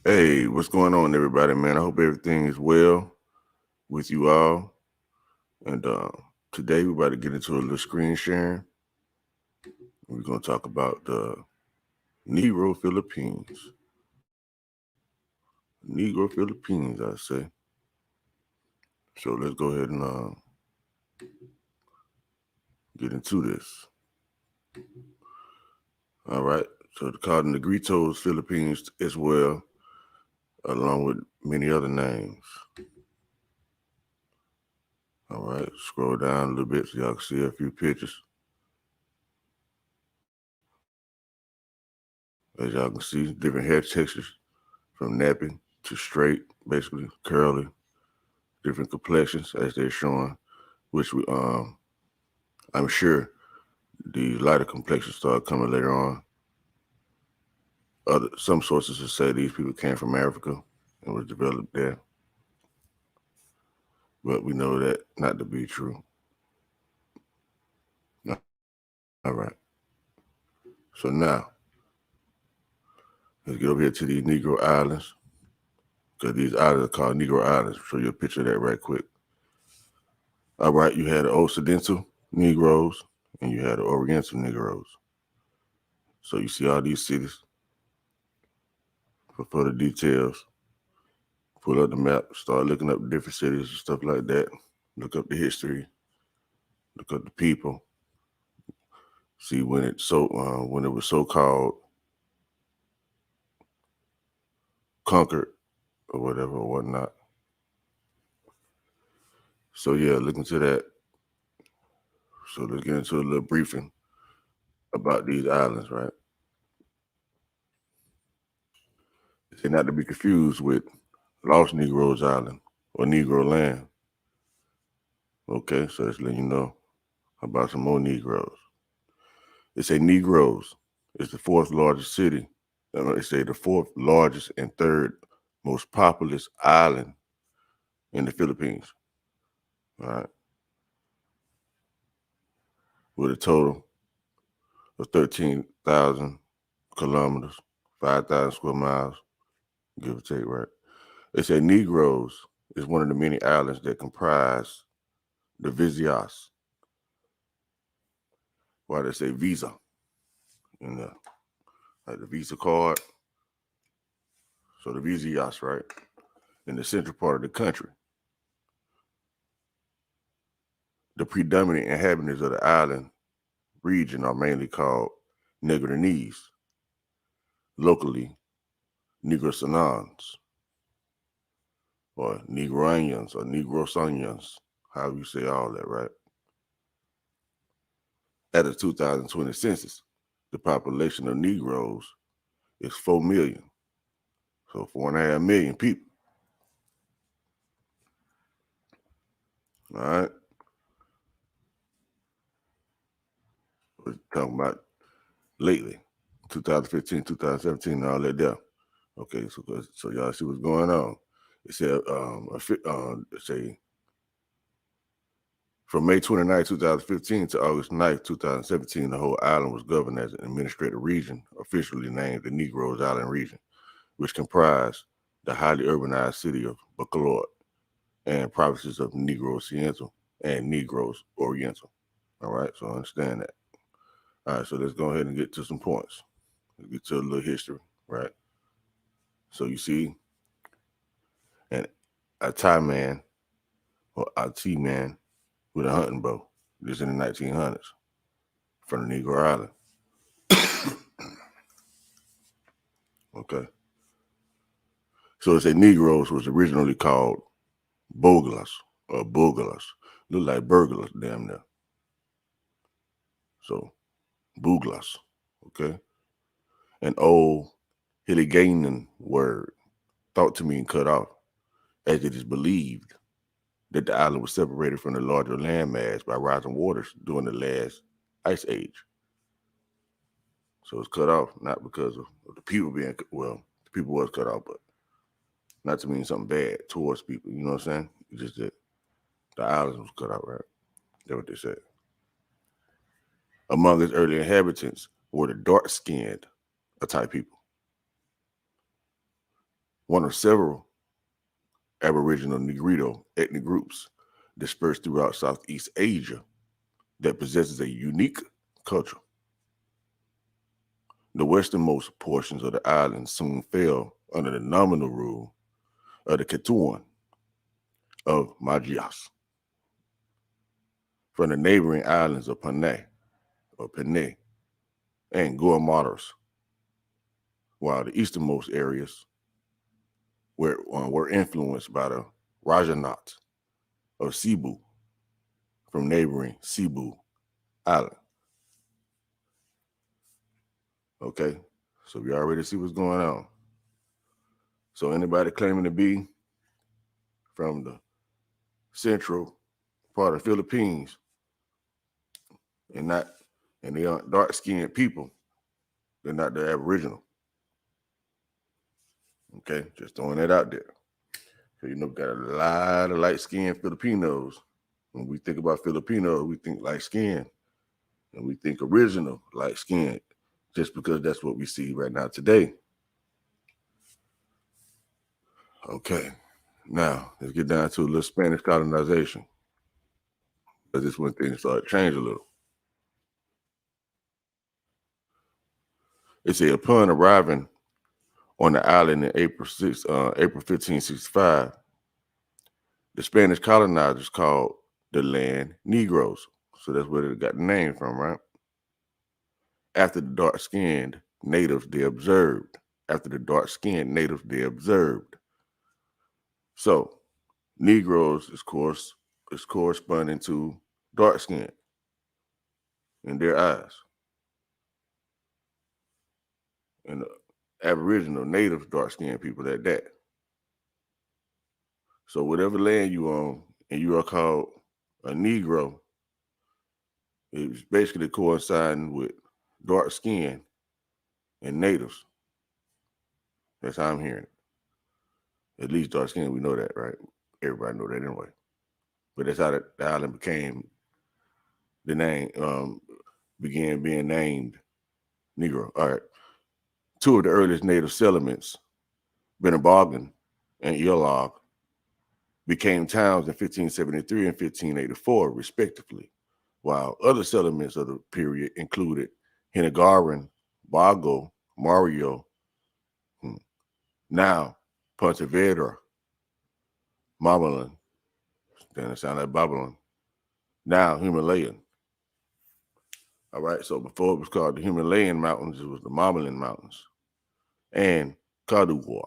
Hey, what's going on, everybody, man? I hope everything is well with you all. And today we're about to get into a little screen sharing. We're going to talk about the Negro Philippines. Negro Philippines, I say. So let's go ahead and get into this. All right. So they're called the Negritos Philippines as well, along with many other names. All right. Scroll down a little bit so y'all can see a few pictures. As y'all can see, different hair textures from nappy to straight, basically curly, different complexions as they're showing, which I'm sure the lighter complexions start coming later on. Some sources will say these people came from Africa and was developed there, but we know that not to be true. All right. So now let's get over here to these Negro Islands, because these islands are called Negro Islands. Show you a picture of that right quick. All right, you had the Occidental Negroes and you had the Oriental Negroes. So you see all these cities. For further details, pull up the map, start looking up different cities and stuff like that. Look up the history, look up the people. See when it was so called conquered or whatever or whatnot. So yeah, look into that. So let's get into a little briefing about these islands, right? They're not to be confused with Lost Negroes Island or Negro Land. Okay, so let's let you know about some more Negroes. They say Negroes is the fourth largest city. They say the fourth largest and third most populous island in the Philippines. All right. With a total of 13,000 kilometers, 5,000 square miles, give or take, right? They say Negroes is one of the many islands that comprise the Visayas. Why they say Visa in the like the Visa card. So the Visayas, right, in the central part of the country. The predominant inhabitants of the island region are mainly called Negronese, locally Negrosanons, or Negroanians, or Negrosanians, however you say all that, right? At the 2020 census, the population of Negroes is 4 million. So 4.5 million people. All right. We're talking about lately, 2015, 2017, all that there. Okay, so y'all see what's going on. It said, say from May 29, 2015 to August 9, 2017, the whole island was governed as an administrative region, officially named the Negros Island Region, which comprised the highly urbanized city of Bacolod and provinces of Negro Occidental and Negros Oriental. All right, so understand that. All right, so let's go ahead and get to some points. Let's get to a little history, right? So you see, a Thai man or a T man with a hunting bow. This in the 1900s from the Negro Island. Okay. So it's a Negroes was originally called Bogulas or Bogulas. Look like burglars, damn near. So Buglas, okay? An old Hiligaynon word thought to mean cut off, as it is believed that the island was separated from the larger landmass by rising waters during the last ice age. So it's cut off, not because of the people being, well, the people was cut off, but not to mean something bad towards people. You know what I'm saying? It's just that the island was cut out, right? That's what they said. Among its early inhabitants were the dark-skinned type people. one of several Aboriginal Negrito ethnic groups dispersed throughout Southeast Asia that possesses a unique culture. The westernmost portions of the island soon fell under the nominal rule of the Ketuan of Magias from the neighboring islands of Panay and Guamaras, while the easternmost areas were influenced by the Rajanat of Cebu from neighboring Cebu Island. Okay, so we already see what's going on. So anybody claiming to be from the central part of the Philippines and they aren't dark-skinned people, they're not the Aboriginal. Okay, just throwing that out there. So we got a lot of light-skinned Filipinos. When we think about Filipinos, we think light-skinned, and we think original light-skinned, just because that's what we see right now today. Okay, now let's get down to a little Spanish colonization, because this is when things started changing a little. They say upon arriving on the island in April 1565, the Spanish colonizers called the land Negroes. So that's where they got the name from, right? After the dark-skinned natives they observed. So Negroes is corresponding to dark skin in their eyes. And the Aboriginal native dark skinned people at that. So whatever land you own and you are called a Negro, it's basically coinciding with dark skin and natives. That's how I'm hearing it. At least dark skin, we know that, right? Everybody know that anyway. But that's how the island became the name, began being named Negro. All right. Two of the earliest native settlements, Benabargan and Yalog, became towns in 1573 and 1584, respectively, while other settlements of the period included Hinagaran, Bago, Mario, now Pontevedra, Mamalan, then it sounds like Babylon, now Himalayan. All right, so before it was called the Himalayan Mountains, it was the Mamalan Mountains, and Kaduwat,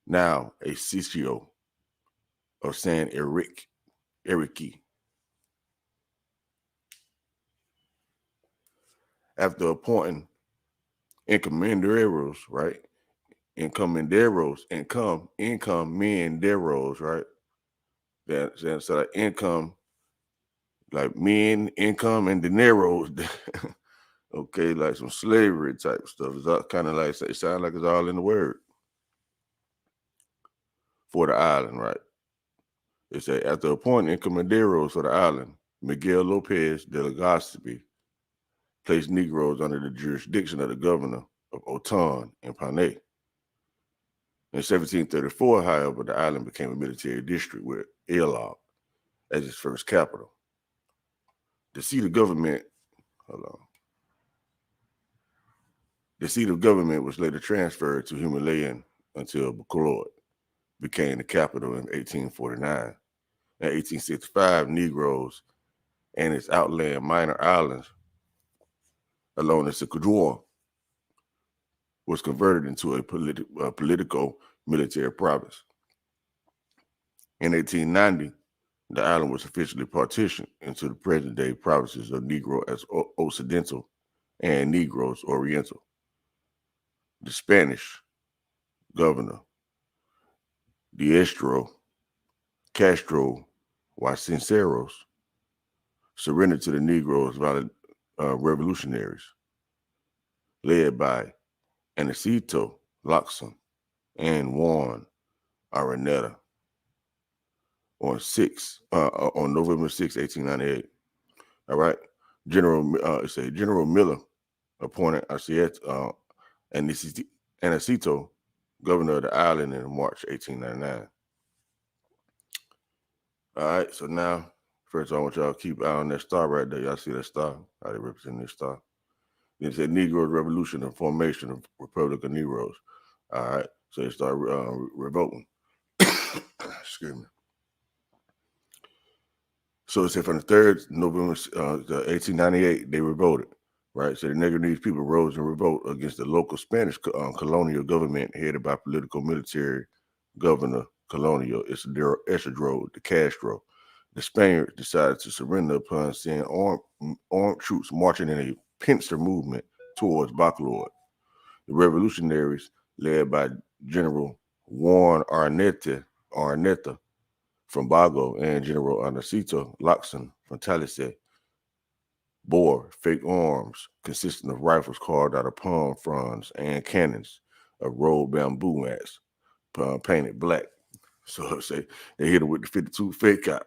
now a sitio of San Eriki. After appointing encomenderos, right? Encomenderos, right? That's like income, like men, income, and dineros. Okay, like some slavery type stuff. It's kind of like, it sounds like it's all in the word for the island, right? It said after appointing encomenderos for the island, Miguel Lopez de Legazpi placed Negroes under the jurisdiction of the governor of Oton and Panay. In 1734, however, the island became a military district with Ayalog as its first capital. The seat of government was later transferred to Himalayan until Bacolod became the capital in 1849. In 1865, Negroes and its outlying minor islands along the Sicuduan was converted into a political military province. In 1890, the island was officially partitioned into the present-day provinces of Negro as Occidental and Negros Oriental. The Spanish governor, Castro Cisneros, surrendered to the Negroes revolutionaries, led by Aniceto Locson and Juan Araneta on November 6, 1898. All right. General Miller appointed Aniceto governor of the island in March 1899. All right, so now, first I want y'all to keep an eye on that star right there. Y'all see that star? How they represent this star? It said Negro Revolution and Formation of Republic of Negroes. All right, so they start revolting. Excuse me. So it said from the 3rd November 1898, they revolted, right? So the Negronese people rose in revolt against the local Spanish colonial government headed by political military governor Colonial Isidro de Castro. The Spaniards decided to surrender upon seeing armed troops marching in a pincer movement towards Bacolod. The revolutionaries, led by General Juan Arneta from Bago and General Anacito Loxon from Talisay, bore fake arms consisting of rifles carved out of palm fronds and cannons of rolled bamboo mats painted black. So say they hit them with the 52 fake cop,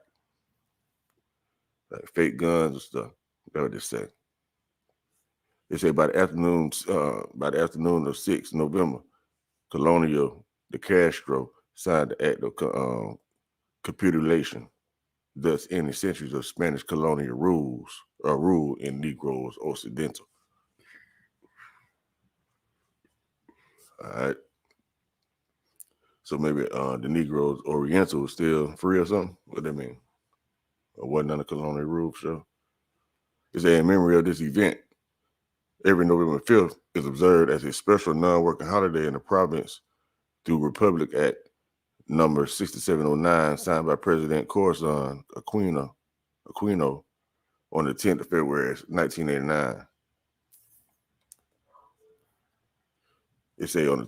like fake guns and stuff. That's what they say. They say by the afternoon of 6 November, Colonial de Castro signed the act of capitulation, thus ending centuries of Spanish colonial rule in Negroes Occidental. All right. So maybe the Negroes Oriental was still free or something. What that mean? Or wasn't under colonial rule for sure. It said in memory of this event, every November 5th is observed as a special non-working holiday in the province through Republic Act number 6709, signed by President Corazon Aquino on the 10th of February, 1989. It say on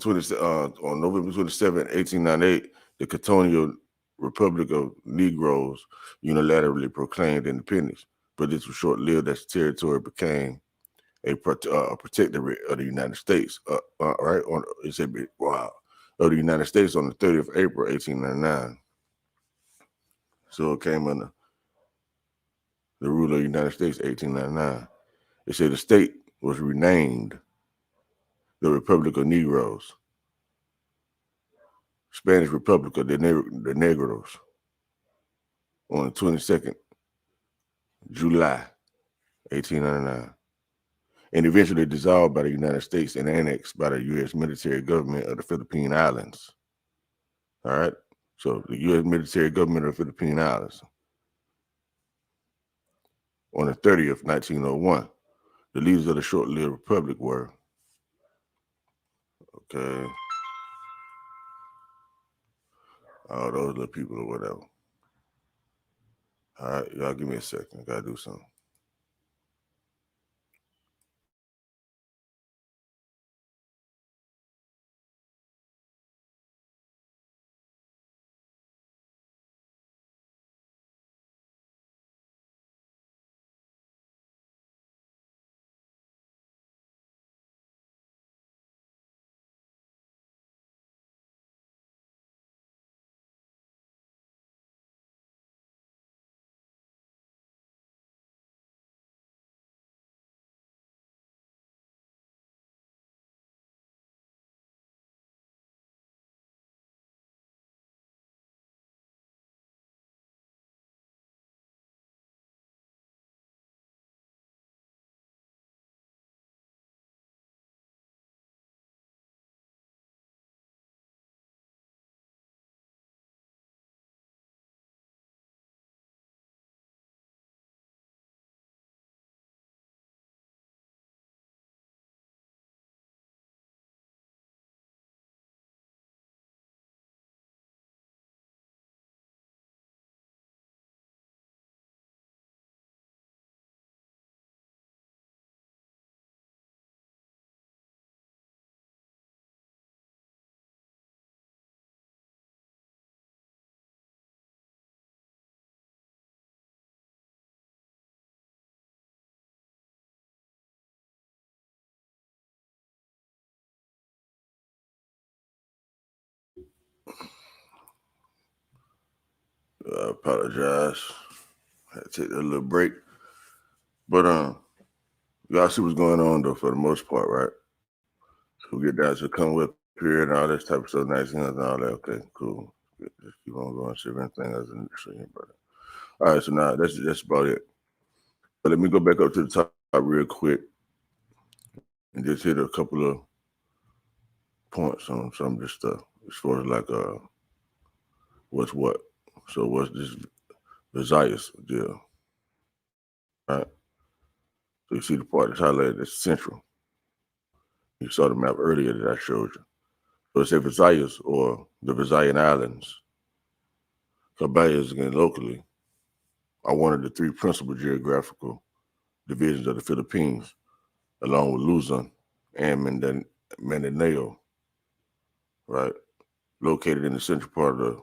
November 27, 1898, the Colonial Republic of Negroes unilaterally proclaimed independence, but this was short-lived as the territory became a protectorate of the United States. Right? It said, wow, of the United States on the 30th of April, 1899. So it came under the rule of the United States, 1899. It said the state was renamed the Republic of Negroes, Spanish Republic of the Negros, on the 22nd July, 1899, and eventually dissolved by the United States and annexed by the U.S. military government of the Philippine Islands. All right, so the U.S. military government of the Philippine Islands on the 30th, 1901. The leaders of the short-lived republic were, okay, all those little people or whatever. All right, y'all give me a second. I gotta do something. I apologize. I had to take a little break. But y'all see what's going on though for the most part, right? So we get down to come with period and all this type of stuff, 1900s and all that. Okay, cool. Just keep on going, see if anything else interesting about it. All right, so now that's about it. But let me go back up to the top real quick and just hit a couple of points on some of this stuff as far as like what's what. So what's this Visayas deal? All right. So you see the part that's highlighted as central. You saw the map earlier that I showed you. So it said Visayas or the Visayan Islands. Cabayas again locally are one of the three principal geographical divisions of the Philippines, along with Luzon and Mindanao, right? Located in the central part of the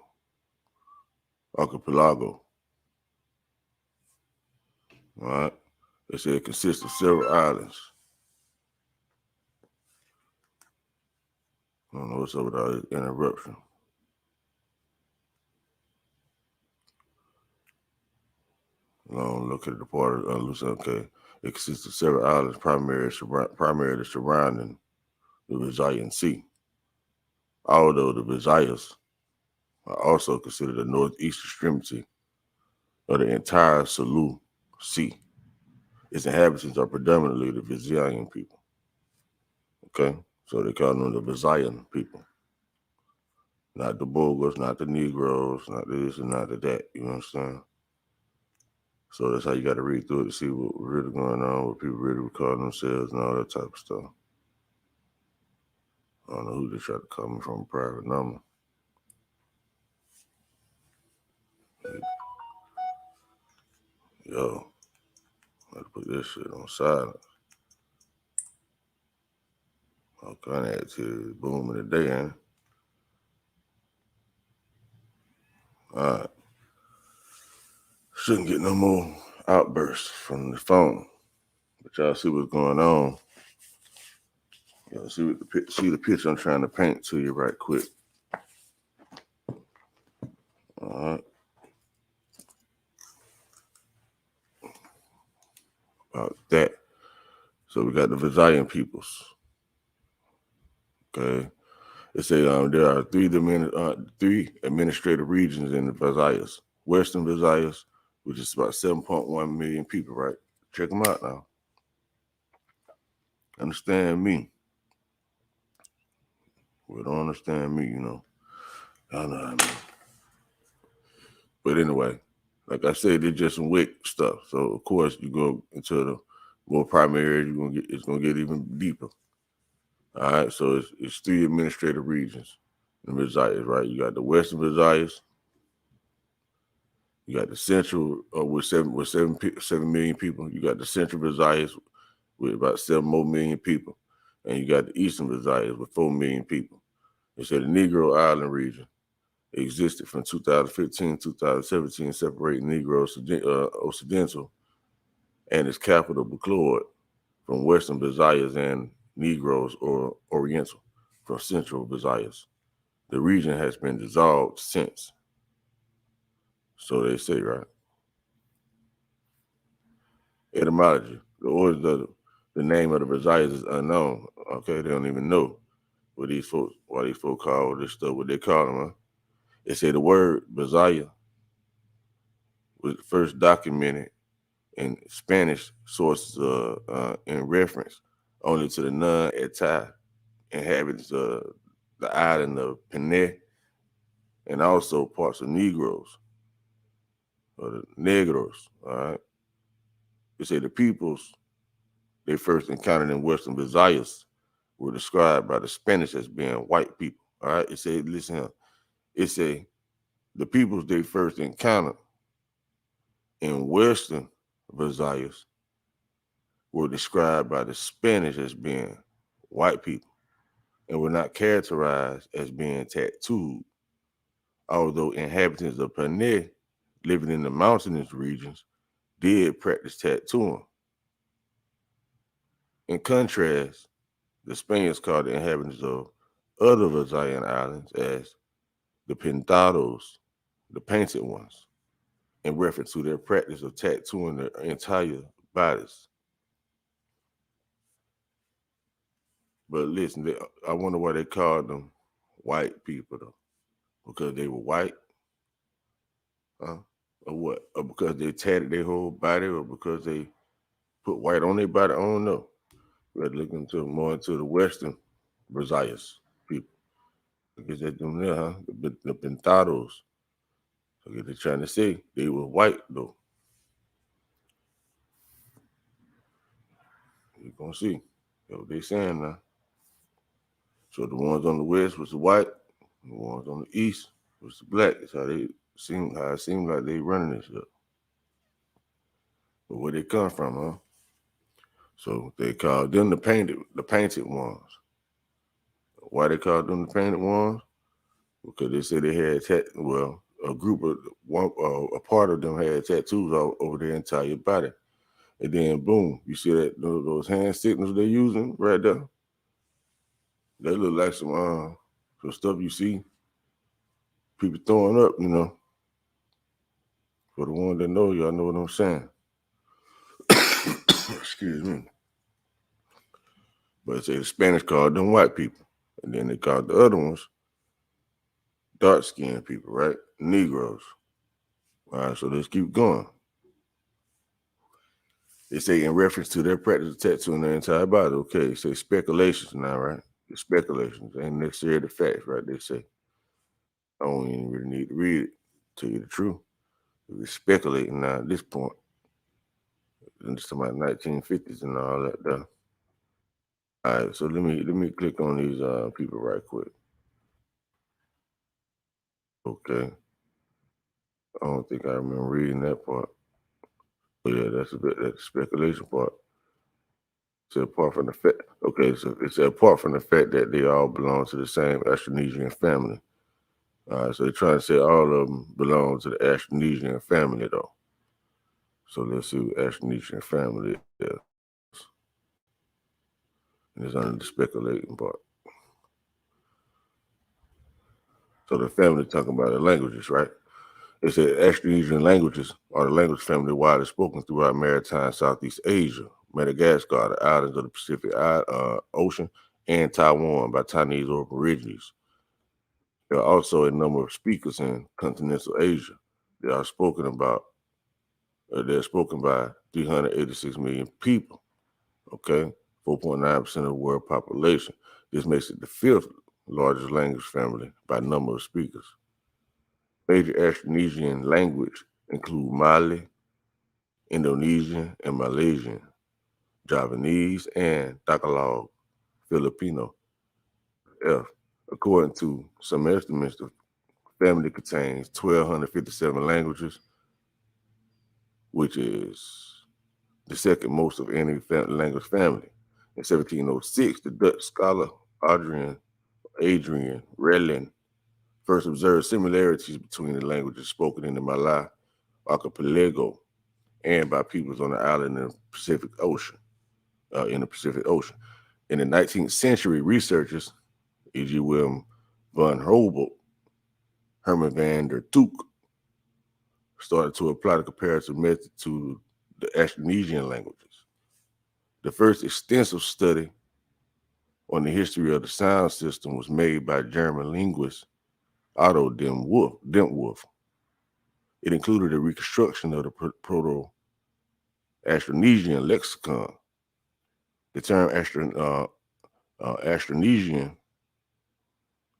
archipelago. All right. They say it consists of several islands. I don't know what's up with all this interruption. Located the part of Luzon. Okay. It consists of several islands, primarily surrounding the Visayan Sea. Although the Visayas are also considered the northeast extremity of the entire Sulu Sea. Its inhabitants are predominantly the Visayan people. Okay, so they call them the Visayan people. Not the Bogas, not the Negroes, not this and not the that. You understand? So that's how you got to read through it to see what was really going on, what people really recording themselves and all that type of stuff. I don't know who they tried to call me from a private number. Yo, I had to put this shit on silent. All kind of activity booming today, ain't it? All right. Shouldn't get no more outbursts from the phone. But y'all see what's going on. Y'all see the picture I'm trying to paint to you right quick. All right. About that. So we got the Visayan peoples. Okay. They say there are three administrative regions in the Visayas. Western Visayas, which is about 7.1 million people, right? Check them out now. Understand me. Well, don't understand me, you know. I know what I mean. But anyway, like I said, it's just some wick stuff. So of course you go into the more primary, it's gonna get even deeper. All right, so it's three administrative regions in Visayas, right? You got the Western Visayas, you got the Central with 7 million people. You got the Central Visayas with about 7 more million people, and you got the Eastern Visayas with 4 million people. They said the Negro Island region existed from 2015 to 2017, separating Negro Occidental and its capital, Bacolod, from Western Visayas and Negroes or Oriental from Central Visayas. The region has been dissolved since. So they say, right? Etymology. The origin of the name of the Visayas is unknown. Okay, they don't even know why these folks call this stuff what they call them. Huh? They say the word Visaya was first documented in Spanish sources in reference only to the non-Eta inhabitants of the island of Panay and also parts of Negroes or the Negros. All right. They say the peoples they first encountered in Western Visayas were described by the Spanish as being white people. All right. It say, listen here. It say the peoples they first encountered in Western Visayas were described by the Spanish as being white people and were not characterized as being tattooed, although inhabitants of Panay living in the mountainous regions did practice tattooing. In contrast, the Spaniards called the inhabitants of other Visayan islands as the Pintados, the painted ones, in reference to their practice of tattooing their entire bodies. But listen, I wonder why they called them white people though. Because they were white, huh? Or what? Or because they tatted their whole body, or because they put white on their body? I don't know. We're looking more into the Western Brazilians people. I guess that's them there, huh? The Pintados. I guess they're trying to say they were white though. You're gonna see. That's what they saying now. So the ones on the west was the white, the ones on the east was the black. That's how it seemed like they running this up. But where they come from, huh? So they called them the painted ones. Why they called them the painted ones? Because they said they had a group of a part of them had tattoos all over their entire body. And then boom, you see that those hand signals they're using right there. They look like some stuff you see people throwing up, For the one that know, y'all know what I'm saying. Excuse me. But say the Spanish called them white people. And then they called the other ones dark skinned people, right? Negroes. All right, so let's keep going. They say in reference to their practice of tattooing their entire body. Okay, they say speculations now, right? The speculations ain't necessarily the facts, right? They say. I don't even really need to read it, tell you the truth. We're speculating now at this point. It's about 1950s and all that stuff. All right, so let me click on these people right quick. Okay. I don't think I remember reading that part. But yeah, that's the speculation part. So apart from the fact, okay, so it's apart from the fact that they all belong to the same Austronesian family. All right, so they're trying to say all of them belong to the Austronesian family, though. So let's see what Austronesian family is. And it's under the speculating part. So the family talking about the languages, right? It said Austronesian languages are the language family widely spoken throughout maritime Southeast Asia, Madagascar, the islands of the Pacific Ocean, and Taiwan by Chinese aborigines. There are also a number of speakers in continental Asia. They are spoken about. They're spoken by 386 million people. Okay, 4.9% of the world population. This makes it the fifth largest language family by number of speakers. Major Austronesian language include Mali, Indonesian, and Malaysian, Javanese, and Tagalog, Filipino. F. According to some estimates, the family contains 1,257 languages, which is the second most of any language family. In 1706, the Dutch scholar Adrian Relin first observed similarities between the languages spoken in the Malay archipelago and by peoples on the island in the Pacific Ocean. In the 19th century, researchers, e.g. William von Humboldt, Herman van der Tuuk, started to apply the comparative method to the Austronesian languages. The first extensive study on the history of the sound system was made by German linguist Otto Dempwolf. It included a reconstruction of the Proto-Austronesian lexicon. The term Austronesian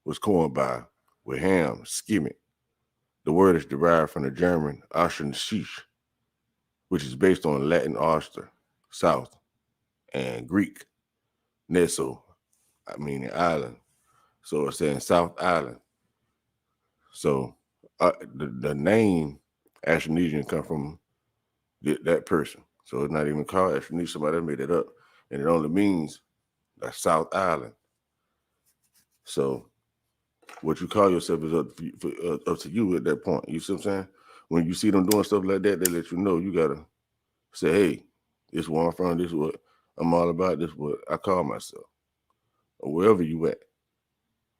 was coined by Wilhelm Schmidt. The word is derived from the German Austronesisch, which is based on Latin Auster, south, and Greek Neso, meaning island. So it's saying South Island. So the name Austronesian come from that person. So it's not even called Austronesian. Somebody made it up. And it only means the South Island. So what you call yourself is up to you at that point. You see what I'm saying? When you see them doing stuff like that, they let you know you got to say, hey, this is where I'm from. This is what I'm all about. This is what I call myself. Or wherever you at.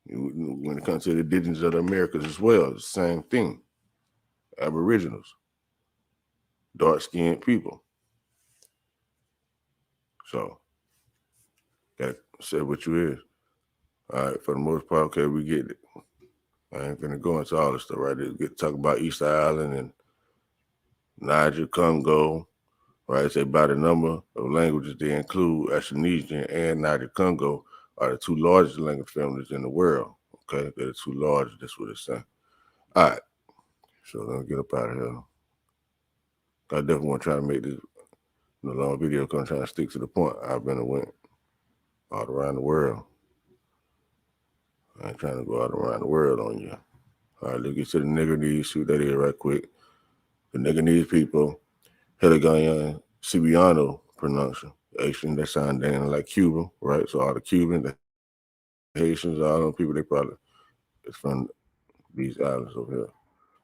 When it comes to the indigenous of the Americas as well, it's the same thing. Aboriginals, dark-skinned people. So, got to Say what you is. All right, for the most part, okay, we get it. I ain't finna go into all this stuff right there. Get talk about Easter Island and Niger, Congo, right? Say by the number of languages they include, Ashanesian and Niger Congo are the two largest language families in the world. Okay, they're the two largest. That's what it's saying. All right, so let's get up out of here. I definitely want to try to make this long video because I'm trying to stick to the point. I've been and went all around the world. I ain't trying to go all around the world on you. All right, let's get to the Negroese. See what that is right quick. The Negroese people, Heligayan, Cibiano pronunciation. That sound damn like Cuba, right? So all the Cubans, the Haitians, all those people, they probably it's from these islands over here.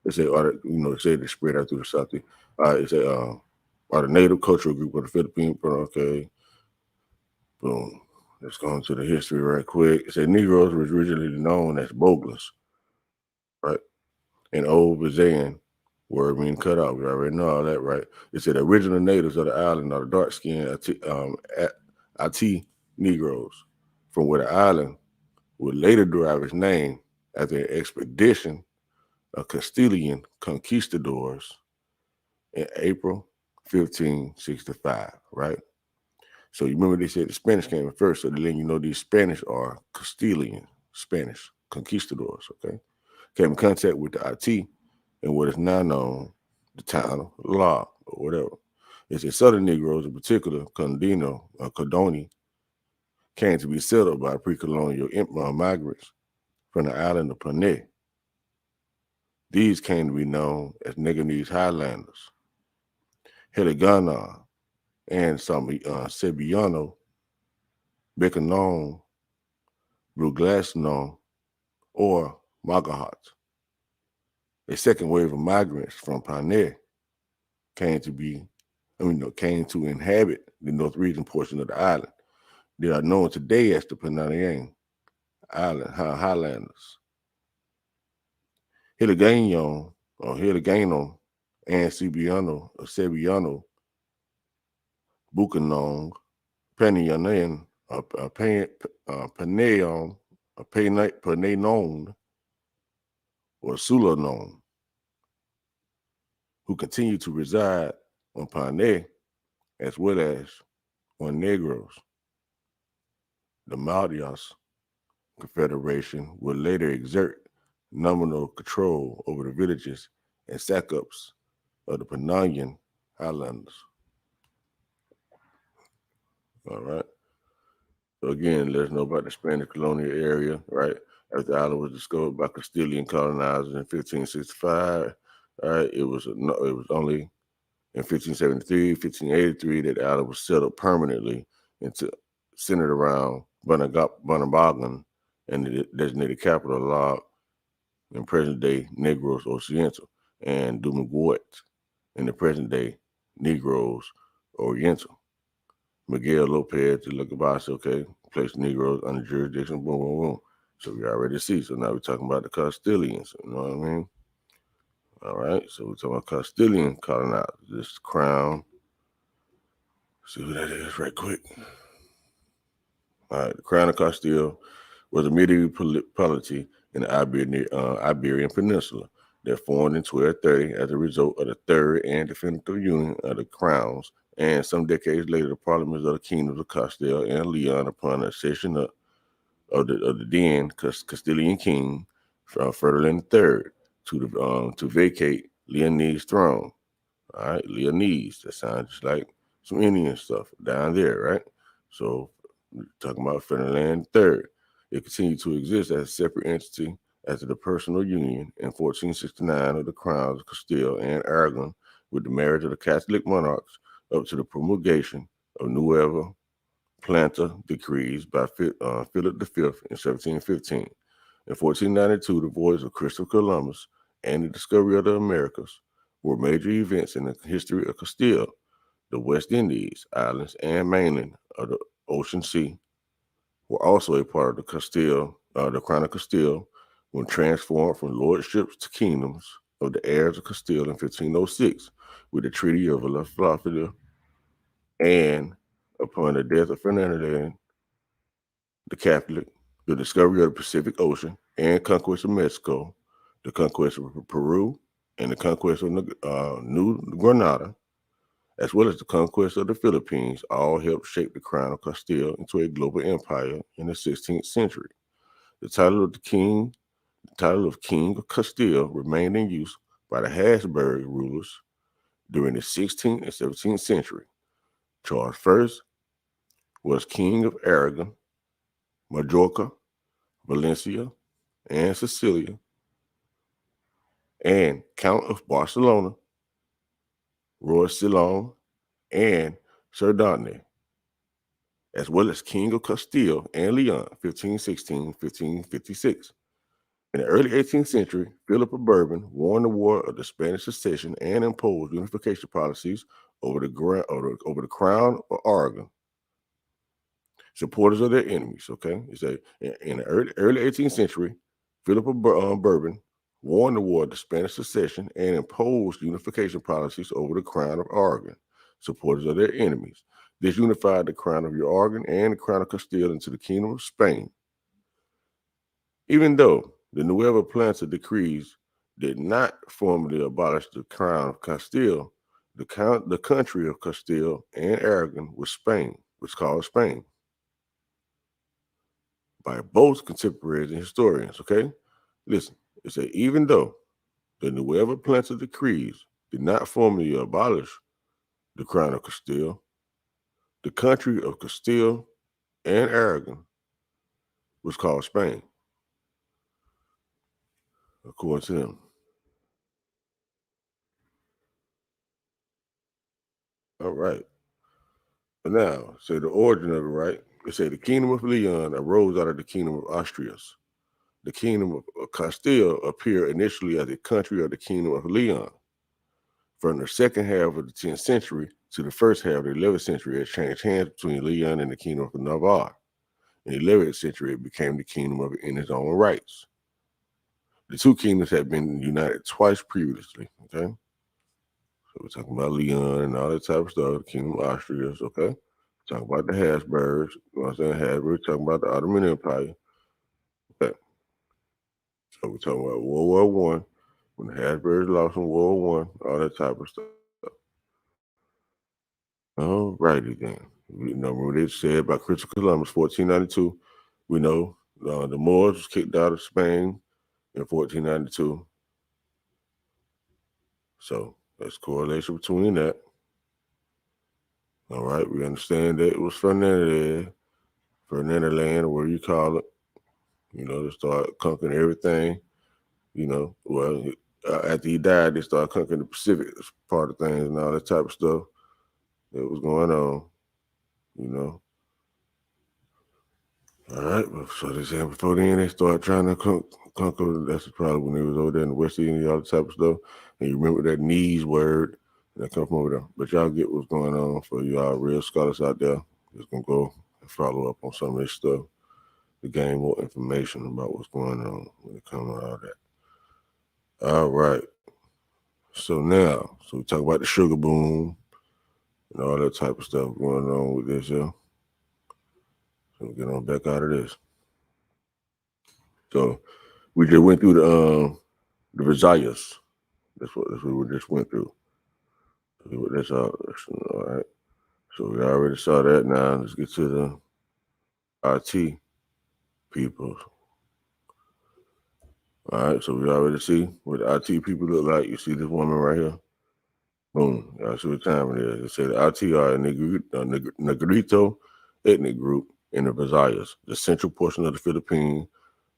They say, they say they spread out through the Southeast. They say, are the native cultural group of the Philippines. Okay, boom. Let's go into the history right quick. It said Negroes was originally known as Boglas, right? And old Visayan word meaning cut off. We already know all that, right? It said original natives of the island are the dark-skinned Ati Negroes, from where the island would later derive its name after an expedition of Castilian conquistadors in April 1565, right? So you remember they said the Spanish came in first, so then you know these Spanish are Castilian Spanish conquistadors, okay? Came in contact with the IT and what is now known the town of La or whatever. It said Southern Negroes, in particular Condino or Codoni, came to be settled by pre-colonial migrants from the island of Panay. These came to be known as Neganese Highlanders. Heligana and some Cebuano, Becanon, Bruglasnon, or Magahat. A second wave of migrants from Panay came to inhabit the north region portion of the island. They are known today as the Panay Island Highlanders. Hiligaynon or Hiligaynon and Cebuano, Bucanong, Panayan, Panayon, Pananon, or Sulanon, who continue to reside on Panay as well as on Negros. The Maldias Confederation would later exert nominal control over the villages and sack-ups of the Panayan Highlanders. All right. So again, let's know about the Spanish colonial area, right? After the island was discovered by Castilian colonizers in 1565, all right, it was only in 1573, 1583 that the island was settled permanently centered around Banabagan and the designated capital of La in present-day Negros Occidental and Dumaguete in the present-day Negros Oriental. Miguel Lopez to look about, okay, placed Negroes under jurisdiction, boom, boom, boom. So we already see. So now we're talking about the Castilians, you know what I mean? All right, so we're talking about Castilian colonizers. This crown. See who that is right quick. All right, the Crown of Castile was a medieval polity in the Iberian Peninsula that formed in 1230 as a result of the third and definitive union of the crowns, and some decades later, the parliaments of the kingdoms of Castile and Leon upon the accession of the then Castilian king, Ferdinand III, to vacate Leone's throne. All right, Leonese. That sounds just like some Indian stuff down there, right? So we're talking about Ferdinand III. It continued to exist as a separate entity after the personal union in 1469 of the crowns of Castile and Aragon with the marriage of the Catholic monarchs up to the promulgation of Nueva Planta decrees by Philip V in 1715. In 1492, the voyage of Christopher Columbus and the discovery of the Americas were major events in the history of Castile. The West Indies, islands, and mainland of the Ocean Sea were also a part of the Crown of Castile, when transformed from lordships to kingdoms of the heirs of Castile in 1506 with the Treaty of La Florida, and upon the death of Ferdinand the Catholic, the discovery of the Pacific Ocean and conquest of Mexico, the conquest of Peru, and the conquest of New Granada, as well as the conquest of the Philippines, all helped shape the crown of Castile into a global empire in the 16th century. The title of King of Castile remained in use by the Habsburg rulers during the 16th and 17th century. Charles I was King of Aragon, Majorca, Valencia, and Sicilia, and Count of Barcelona, Roussillon, and Cerdagne, as well as King of Castile and Leon, 1516-1556. In the early 18th century, Philip of Bourbon won the War of the Spanish Succession and imposed unification policies over the Crown of Aragon. Supporters of their enemies, okay? It's in the early 18th century, Philip of Bourbon won the War of the Spanish Succession and imposed unification policies over the Crown of Aragon. Supporters of their enemies. This unified the Crown of Aragon and the Crown of Castile into the Kingdom of Spain. Even though the Nueva Planta decrees did not formally abolish the Crown of Castile, the country of Castile and Aragon was called Spain by both contemporaries and historians, okay? Listen, it said even though the Nueva Planta decrees did not formally abolish the Crown of Castile, the country of Castile and Aragon was called Spain, according to them. All right. But now, say the origin of it, right? They say the Kingdom of Leon arose out of the Kingdom of Asturias. The Kingdom of Castile appeared initially as a country of the Kingdom of Leon. From the second half of the 10th century to the first half of the 11th century, it changed hands between Leon and the Kingdom of Navarre. In the 11th century, it became the Kingdom of it in its own rights. The two kingdoms had been united twice previously, okay? So we're talking about Leon and all that type of stuff, the Kingdom of Asturias, okay? Talking about the Habsburgs, you know what I'm saying? Habsburgs, talking about the Ottoman Empire. Okay. So we're talking about World War One, when the Habsburgs lost in World War One, all that type of stuff. All righty then. You know, what they said about Christopher Columbus, 1492. We know the Moors was kicked out of Spain in 1492. So there's correlation between that. All right, we understand that it was Ferdinand land, or whatever you call it. You know, they started conquering everything. You know, well, after he died, they started conquering the Pacific part of things and all that type of stuff that was going on. You know. All right, so they said before then they started trying to conquer. That's probably when they was over there in the West Indies, all that type of stuff. And you remember that knees word that come from over there. But y'all get what's going on for y'all real scholars out there. Just gonna go and follow up on some of this stuff to gain more information about what's going on when it comes to all that. All right. So now, we talk about the sugar boom and all that type of stuff going on with this, yeah. So we get on back out of this. So we just went through the Versailles. That's what we just went through. That's all right. So we already saw that. Now let's get to the RT people. All right, so we already see what the IT people look like. You see this woman right here? Boom. Y'all see what time it is. It said the IT are a Negrito ethnic group in the Visayas, the central portion of the Philippine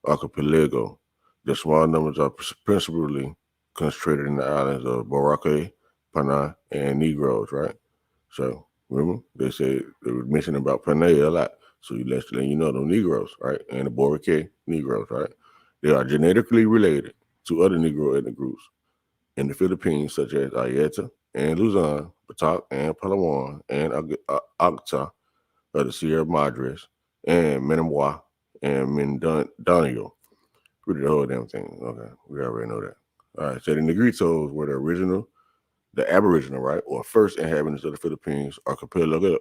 archipelago. The small numbers are principally concentrated in the islands of Boracay, Panay, and Negros, right? So remember, they said they were mentioning about Panay a lot. So you let you know the Negros, right? And the Boracay Negros, right? They are genetically related to other Negro ethnic groups in the Philippines, such as Ayeta and Luzon, Batak and Palawan, and Agta of the Sierra Madres, and Minamwa and Mindanao. Pretty the whole damn thing. Okay, we already know that. All right, so the Negritos were the Aboriginal, right, or first inhabitants of the Philippines archipelago.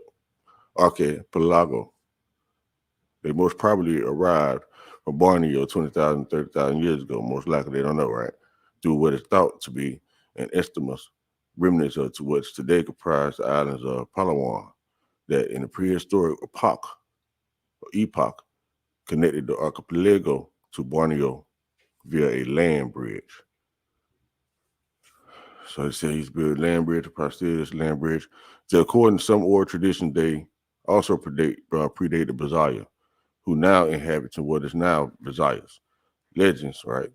They most probably arrived from Borneo 20,000, 30,000 years ago. Most likely, they don't know, right? Through what is thought to be an isthmus, remnants of to what's today comprise the islands of Palawan, that in the prehistoric epoch connected the archipelago to Borneo via a land bridge. So they say he's built land bridge, probably this land bridge. So according to some oral tradition, they also predate the Bisaya, who now inhabit what is now Visayas. Legends, right?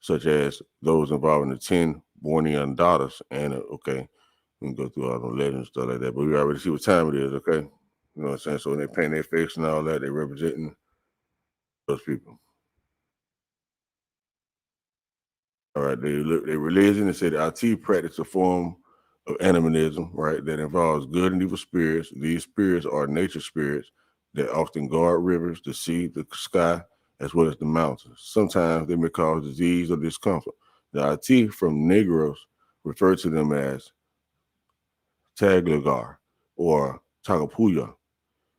Such as those involving the 10 Bornean daughters. And, okay, we can go through all the legends and stuff like that, but we already see what time it is, okay? You know what I'm saying? So when they paint their face and all that, they're representing those people. All right, they religion. They say the IT practice a form of animism, right, that involves good and evil spirits. These spirits are nature spirits that often guard rivers, the sea, the sky, as well as the mountains. Sometimes they may cause disease or discomfort. The IT from Negroes refer to them as Taglagar or Tagapuya,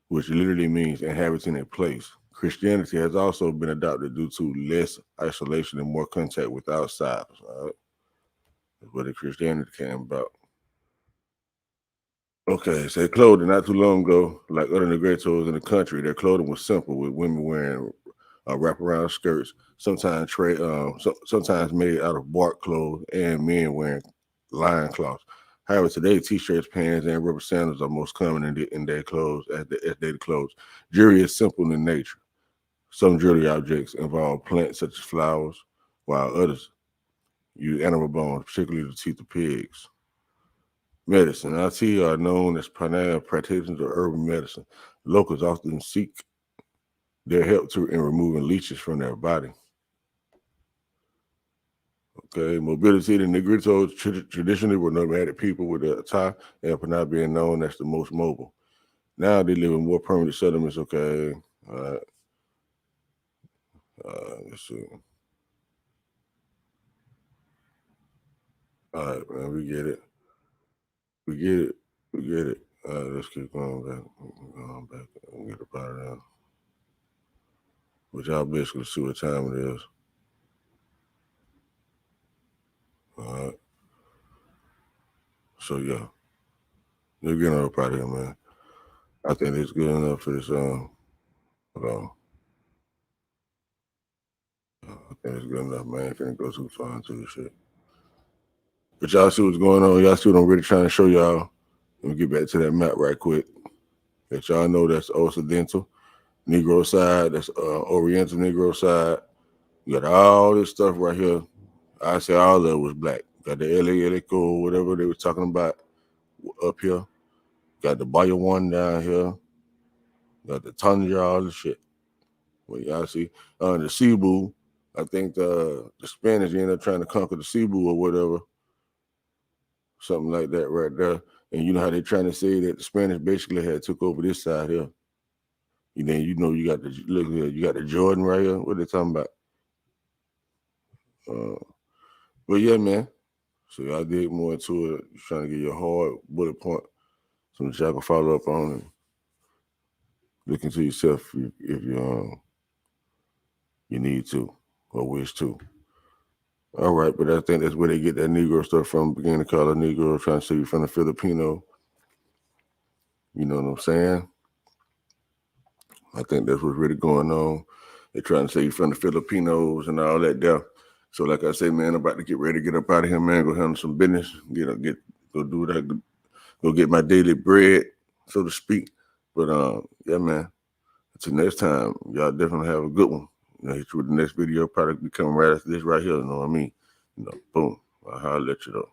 which literally means inhabiting a place. Christianity has also been adopted due to less isolation and more contact with outsiders. Right? That's where the Christianity came about. Okay, so clothing not too long ago, like other Negritos in the country, their clothing was simple, with women wearing wraparound skirts, sometimes made out of bark clothes, and men wearing lion cloths. However, today t-shirts, pants, and rubber sandals are most common in their clothes as daily clothes. Jewelry is simple in nature. Some jewelry objects involve plants such as flowers, while others use animal bones, particularly the teeth of pigs. Medicine. IT are known as pioneer practitioners of urban medicine. Locals often seek their help in removing leeches from their body. Okay, mobility. The Negritos traditionally were nomadic people with a tie, and for not being known as the most mobile. Now they live in more permanent settlements. Okay, all right. Let's see. All right, man, we get it. We get it. We get it. All right, let's keep going back. Going back and get up out of there. But y'all basically see what time it is. All right. So yeah, you're getting up out of here, man. I think it's good enough for this. Hold on. I think it's good enough, man. If it didn't go too far into this shit. But y'all see what's going on. Y'all see what I'm really trying to show y'all. Let me get back to that map right quick. Let y'all know that's Occidental Negro side. That's Oriental Negro side. You got all this stuff right here. I say all of it was black. Got the LA Echo, whatever they were talking about up here. Got the Bayou one down here. Got the Tundra, all this shit. Well, y'all see. The Cebu, I think the Spanish ended up trying to conquer the Cebu or whatever. Something like that right there. And you know how they're trying to say that the Spanish basically had took over this side here. And then you got the look here, you got the Jordan right here. What they talking about? But yeah, man. So y'all dig more into it. You're trying to get your hard bullet point, something that y'all can follow up on and look into yourself if you need to or wish to. All right, but I think that's where they get that Negro stuff from. Beginning to call a Negro, trying to say you from the Filipino. You know what I'm saying? I think that's what's really going on. They're trying to say you from the Filipinos and all that there. So like I say, man, I'm about to get ready to get up out of here, man. Go handle some business. Go do that. Go get my daily bread, so to speak. But yeah, man. Until next time, y'all definitely have a good one. Hit you with the next video. Probably be coming right after this right here. You know what I mean? Boom. I'll let you know.